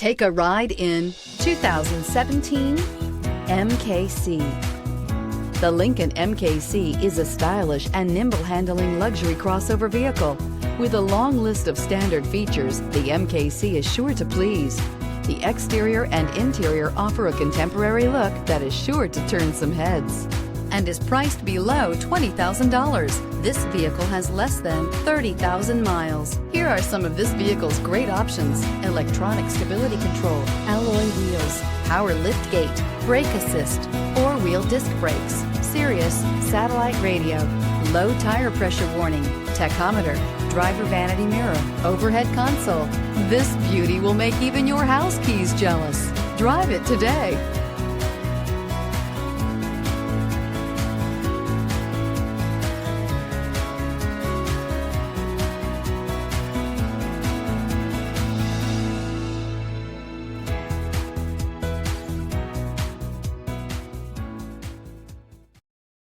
Take a ride in 2017 MKC. The Lincoln MKC is a stylish and nimble-handling luxury crossover vehicle. With a long list of standard features, the MKC is sure to please. The exterior and interior offer a contemporary look that is sure to turn some heads and is priced below $20,000. This vehicle has less than 30,000 miles. Here are some of this vehicle's great options: electronic stability control, alloy wheels, power liftgate, brake assist, four-wheel disc brakes, Sirius satellite radio, low tire pressure warning, tachometer, driver vanity mirror, overhead console. This beauty will make even your house keys jealous. Drive it today.